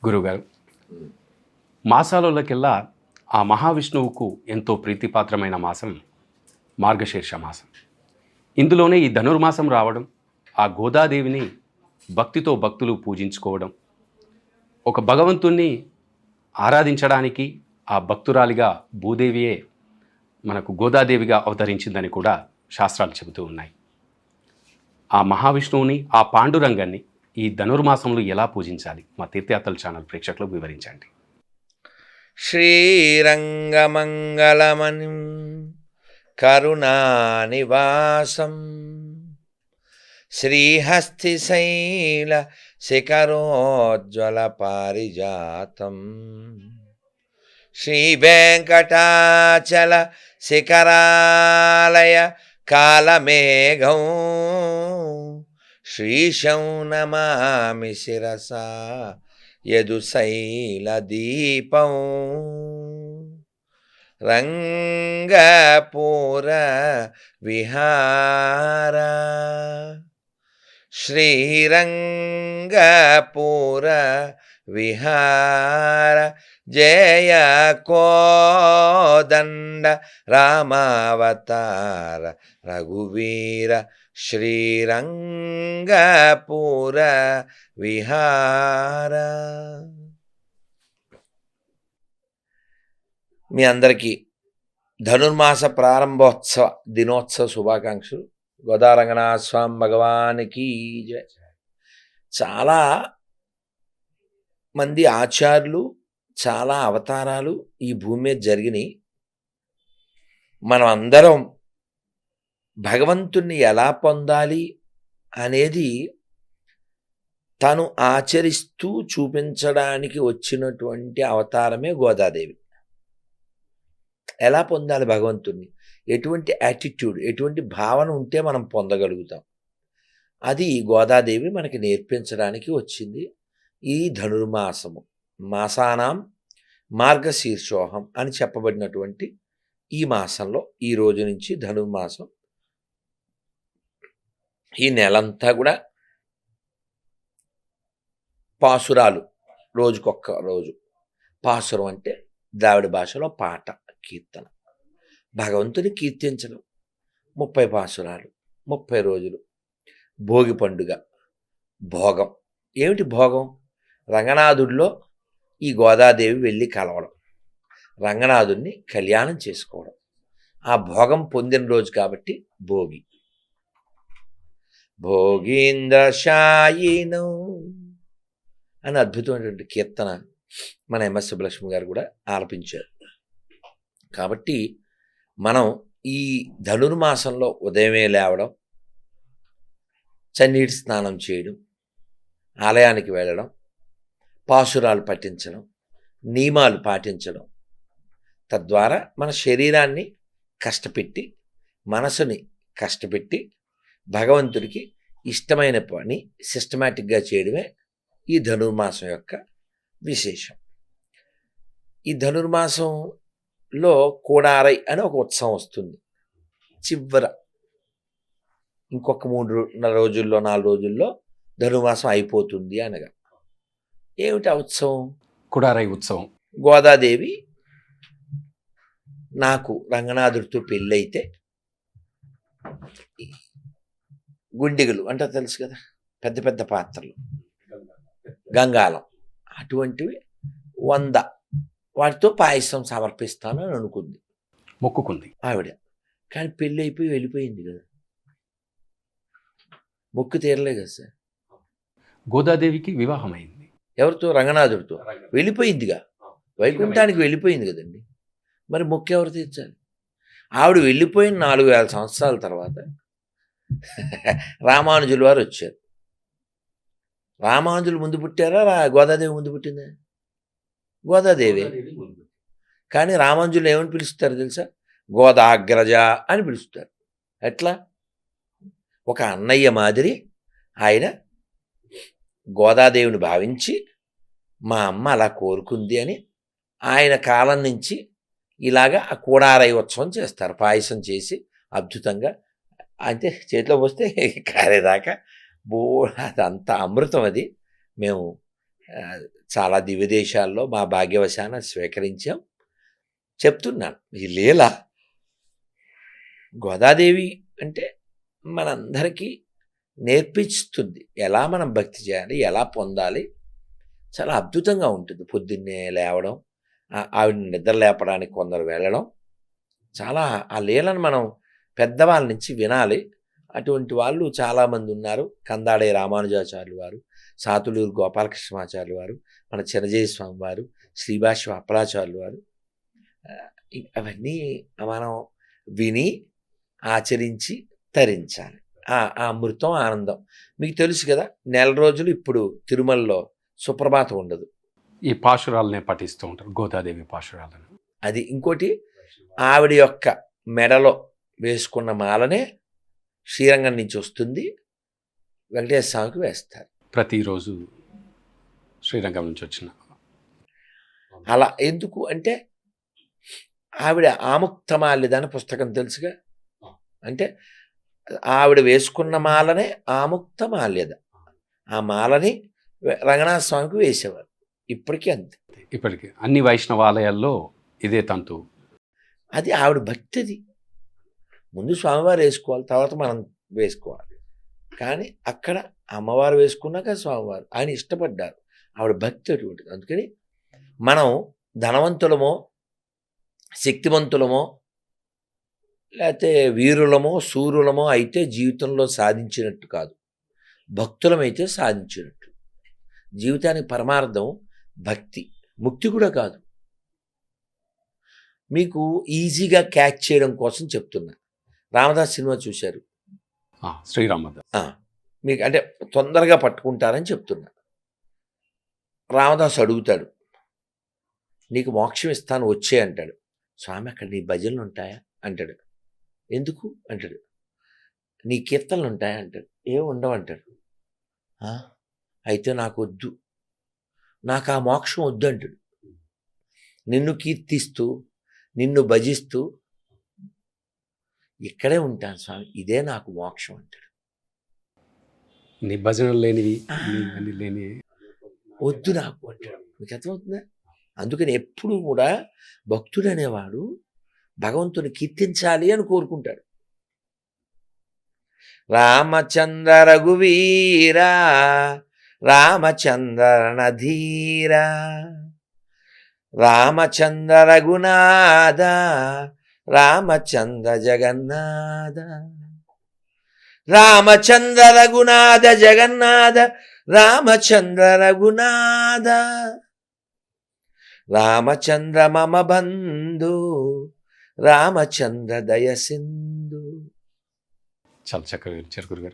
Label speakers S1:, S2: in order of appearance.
S1: గురుగారు, మాసాలలోకెల్లా ఆ మహావిష్ణువుకు ఎంతో ప్రీతిపాత్రమైన మాసం మార్గశీర్ష మాసం. ఇందులోనే ఈ ధనుర్మాసం రావడం, ఆ గోదాదేవిని భక్తితో భక్తులు పూజించుకోవడం, ఒక భగవంతుణ్ణి ఆరాధించడానికి ఆ భక్తురాలిగా భూదేవియే మనకు గోదాదేవిగా అవతరించిందని కూడా శాస్త్రాలు చెబుతూ ఉన్నాయి. ఆ మహావిష్ణువుని, ఆ పాండురంగాన్ని ఈ ధనుర్మాసంలో ఎలా పూజించాలి? మా తీర్థయాత్రల ఛానల్ ప్రేక్షకులకు వివరించండి.
S2: శ్రీరంగమంగళమణిం కరుణానివాసం శ్రీహస్తిశైల శిఖరోజ్వల పారిజాతం శ్రీవేంకటాచల శిఖరాలయ కాలమేఘం శ్రీశం నమామి శిరసా యదుశైలదీపం రంగపూర విహార శ్రీరంగపూర విహార జయ కోదండ రామావతార రఘువీర శ్రీరంగపూర విహార. మీ అందరికీ ధనుర్మాస ప్రారంభోత్సవ దినోత్సవ శుభాకాంక్షలు. గోదారంగనాథ స్వామి భగవానికి జయ. చాలా మంది ఆచార్యులు, చాలా అవతారాలు ఈ భూమి మీద జరిగినాయి. మనం అందరం భగవంతుణ్ణి ఎలా పొందాలి అనేది తను ఆచరిస్తూ చూపించడానికి వచ్చినటువంటి అవతారమే గోదాదేవి. ఎలా పొందాలి భగవంతుణ్ణి, ఎటువంటి యాటిట్యూడ్, ఎటువంటి భావన ఉంటే మనం పొందగలుగుతాం, అది గోదాదేవి మనకి నేర్పించడానికి వచ్చింది. ఈ ధనుర్మాసము, మాసానాం మార్గశీర్షోహం అని చెప్పబడినటువంటి ఈ మాసంలో ఈ రోజు నుంచి ధనుర్మాసం, ఈ నెలంతా కూడా పాసురాలు, రోజుకొక్క రోజు. పాసురం అంటే ద్రావిడ భాషలో పాట, కీర్తన, భగవంతుని కీర్తించడం. 30 పాసురాలు, 30 రోజులు. భోగి పండుగ, భోగం. ఏమిటి భోగం? రంగనాథుడిలో ఈ గోదాదేవి వెళ్ళి కలవడం, రంగనాథుడిని కళ్యాణం చేసుకోవడం. ఆ భోగం పొందిన రోజు కాబట్టి భోగి. భోగీంద్రశాయినం అని అద్భుతమైనటువంటి కీర్తన మన ఎంఎస్ సుబ్బలక్ష్మి గారు కూడా ఆలపించారు. కాబట్టి మనం ఈ ధనుర్మాసంలో ఉదయమే లేవడం, చన్నీటి స్నానం చేయడం, ఆలయానికి వెళ్ళడం, పాసురాలు పఠించడం, నియమాలు పాటించడం, తద్వారా మన శరీరాన్ని కష్టపెట్టి, మనసుని కష్టపెట్టి భగవంతుడికి ఇష్టమైన పని సిస్టమేటిక్గా చేయడమే ఈ ధనుర్మాసం యొక్క విశేషం. ఈ ధనుర్మాసంలో కోడారై అని ఒక ఉత్సవం వస్తుంది. చివర ఇంకొక 3 రోజుల్లో 4 రోజుల్లో ధనుర్మాసం అయిపోతుంది అనగా. ఏమిటి ఆ ఉత్సవం?
S1: కుడారై ఉత్సవం.
S2: గోదాదేవి నాకు రంగనాథుడితో పెళ్ళైతే గుండిగలు అంటే తెలుసు కదా, పెద్ద పెద్ద పాత్రలు, గంగాలం అటువంటివి 100 వాటితో పాయసం సమర్పిస్తాను అని అనుకుంది,
S1: మొక్కుకుంది
S2: ఆవిడ. కానీ పెళ్ళి అయిపోయి వెళ్ళిపోయింది కదా, మొక్కు తీరలే కదా సార్.
S1: గోదాదేవికి వివాహమైంది.
S2: ఎవరితో? రంగనాథుడితో. వెళ్ళిపోయిందిగా, వైకుంఠానికి వెళ్ళిపోయింది కదండి. మరి మొక్కు ఎవరు తీర్చాలి? ఆవిడ వెళ్ళిపోయిన 4000 సంవత్సరాల తర్వాత రామానుజుల వారు వచ్చారు. రామానుజులు ముందు పుట్టారా, గోదాదేవి ముందు పుట్టిందా? గోదాదేవి. కానీ రామానుజులు ఏమని పిలుస్తారు తెలుసా? గోదాగ్రజ అని పిలుస్తారు. ఎట్లా? ఒక అన్నయ్య మాదిరి ఆయన గోదాదేవిని భావించి మా అమ్మ అలా కోరుకుంది అని ఆయన కాలం నుంచి ఇలాగా ఆ కూడారై ఉత్సవం చేస్తారు. పాయసం చేసి అద్భుతంగా, అంటే చేతిలో పోస్తే కారేదాకా అదంతా అమృతం. అది మేము చాలా దివ్య దేశాల్లో మా భాగ్యవశాన స్వీకరించాం. చెప్తున్నాను ఈ లీల. గోదాదేవి అంటే మనందరికీ నేర్పిస్తుంది ఎలా మనం భక్తి చేయాలి, ఎలా పొందాలి. చాలా అద్భుతంగా ఉంటుంది. పొద్దున్నే లేవడం, ఆవిడని నిద్ర లేపడానికి కొందరు వెళ్ళడం, చాలా ఆ లీలను మనం పెద్దవాళ్ళ నుంచి వినాలి. అటువంటి వాళ్ళు చాలామంది ఉన్నారు. కందాడే రామానుజాచార్యులు వారు, సాతులూరు గోపాలకృష్ణమాచార్యులు వారు, మన చిన్నజీయ స్వామి వారు, శ్రీభాష్యం అప్పలాచార్యులు వారు. అవన్నీ మనం విని ఆచరించి తరించాలి. ఆ అమృతం ఆనందం మీకు తెలుసు కదా. నెల రోజులు ఇప్పుడు తిరుమలలో సుప్రభాతం ఉండదు.
S1: ఈ పాశురాలనే పఠిస్తూ ఉంటారు, గోదాదేవి పాశురాలను.
S2: అది ఇంకోటి, ఆవిడ యొక్క మెడలో వేసుకున్న మాలనే శ్రీరంగం నుంచి వస్తుంది, వెంకటేశ్వర స్వామికి వేస్తారు
S1: ప్రతిరోజు శ్రీరంగం నుంచి వచ్చిన.
S2: అలా ఎందుకు అంటే ఆవిడ ఆముక్తమాల్యద అనే పుస్తకం తెలుసుగా. అంటే ఆవిడ వేసుకున్న మాలనే ఆముక్తమాల్యద. ఆ మాలని రంగనాథ స్వామికి వేసేవారు. ఇప్పటికీ అంతే.
S1: ఇప్పటికి అన్ని వైష్ణవాలయాల్లో ఇదే తంతు.
S2: అది ఆవిడ భక్తి. అది ముందు స్వామివారు వేసుకోవాలి, తర్వాత మనం వేసుకోవాలి. కానీ అక్కడ అమ్మవారు వేసుకున్నాక స్వామివారు ఆయన ఇష్టపడ్డారు. ఆవిడ భక్తి అటువంటిది. అందుకని మనం ధనవంతులమో శక్తివంతులమో లేకపోతే వీరులమో సూర్యులమో అయితే జీవితంలో సాధించినట్టు కాదు, భక్తులమైతే సాధించినట్టు. జీవితానికి పరమార్థం భక్తి, ముక్తి కూడా కాదు. మీకు ఈజీగా క్యాచ్ చేయడం కోసం చెప్తున్నా. రామదాస్ సినిమా చూశారు,
S1: శ్రీరామదాస్.
S2: మీకు అంటే తొందరగా పట్టుకుంటారని చెప్తున్నా. రామదాస్ అడుగుతాడు, నీకు మోక్షం ఇస్తాను వచ్చే అంటాడు. స్వామి అక్కడ నీ భజనలు ఉంటాయా అంటాడు. ఎందుకు అంటాడు. నీ కీర్తనలు ఉంటాయా అంటాడు. ఏం ఉండవు అంటాడు. అయితే నాకు వద్దు, నాకు ఆ మోక్షం వద్దు అంటాడు. నిన్ను కీర్తిస్తూ నిన్ను భజిస్తూ ఇక్కడే ఉంటాను స్వామి, ఇదే నాకు మోక్షం అంటాడు.
S1: నీ భజనలు లేనివి లేని
S2: వద్దు నాకు అంటాడు. మీకు అర్థమవుతుందా? అందుకని ఎప్పుడు కూడా భక్తుడు అనేవాడు భగవంతుని కీర్తించాలి అని కోరుకుంటాడు. రామచంద్ర రఘువీరా రామచంద్ర నధీరా రామచంద్ర రఘునాథ రామచంద్ర జగన్నాథ రామచంద్ర రఘునాథ జగన్నాథ రామచంద్ర రఘునాథ రామచంద్ర మమ బంధు రామచంద్ర దయ సింధు.
S1: చాలా చక్కగా గురుగారు.